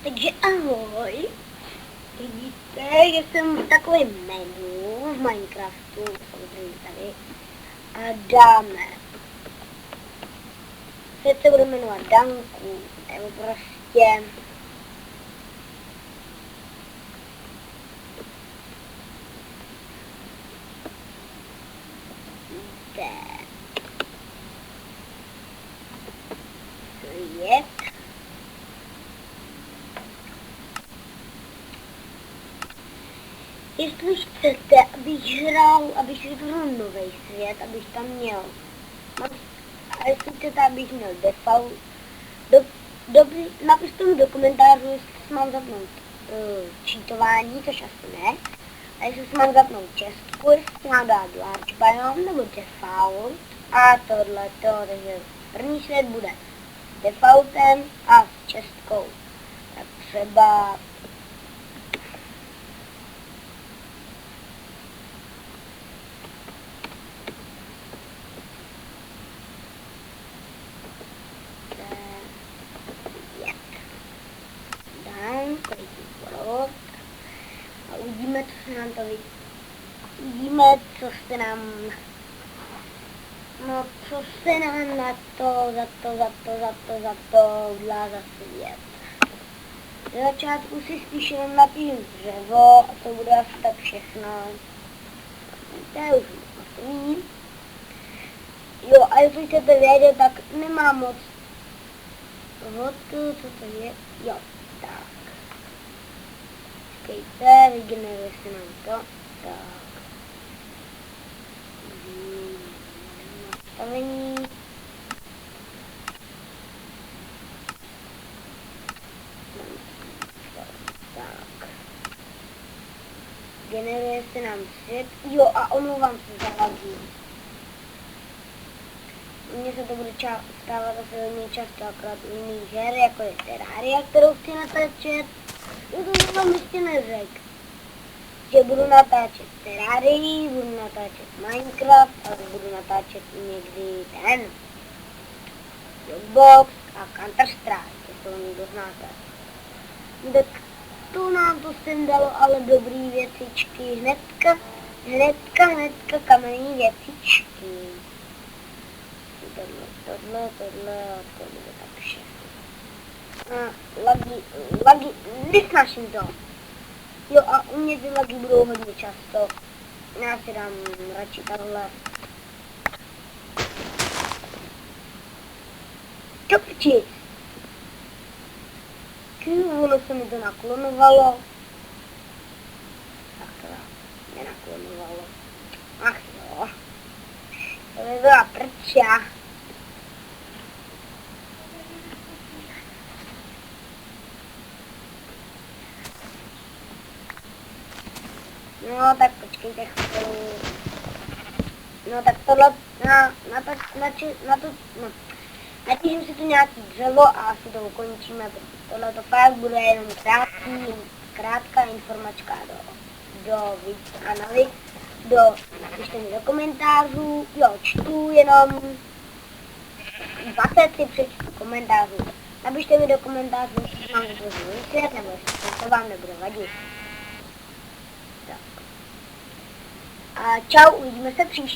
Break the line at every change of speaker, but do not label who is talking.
Takže ahoj, vidíte, že jsem v takovém menu v Minecraftu, samozřejmě tady, a dáme, teď se budu jmenovat Danku, nebo prostě, svět. Jestli chcete, abych hrál, abych vytvořil nový svět, abych tam měl, a jestli chcete, abych měl default, napište mi do komentářů, jestli si mám zapnout cheatování, což asi ne, a jestli si mám zapnout čestku, jestli si mám dát large biome nebo default, a tohleto, takže první svět bude defaultem a s čestkou, tak třeba a uvidíme, co se nám to uvidíme, co se nám, no co se nám na to, za to udělá za svět. Na začátku si spíš jenom napijím dřevo a to bude asi tak všechno. To je už moc. Jo, a jestli chcete vědět, tak nemám moc. Co to je? Jo, tak. Počkejte, vygeneruje se nám to. Tak. Nastavení. Tak. Generuje se nám svět. Jo, a omlouvám se za lagí. Mně se to bude stávat asi velmi často, akorát u jiných her, jako je Terraria, kterou chci natáčet. Jo, to jsem vám ještě neřekl. Že budu natáčet Terrarii, budu natáčet Minecraft, ale budu natáčet i někdy ten Roblox a Counter-Strike, jestli to někdo znáte. Tak to nám to sem dalo ale dobrý věcičky, hnedka kamenný věcičky. Tohle tak všechno. Lagy, nesnáším to. Jo, a u mě ty lagy budou hodně často. Já si dám radši takhle. To prči. Ono se mi to naklonovalo. Takhle, nenaklonovalo. Ach jo. To by byla prča. No tak počkejte chvíli. No tak tohle, natížím si tu nějaký dřevo a asi to ukončíme, protože tohle to fakt bude jenom krátká informačka napište mi do komentářů, jo, čtu jenom 23 přečtu komentářů. Napište mi do komentářů, jestli mám vytvořit svět, nebo jestli to vám nebude vadit. A čau, uvidíme se příště.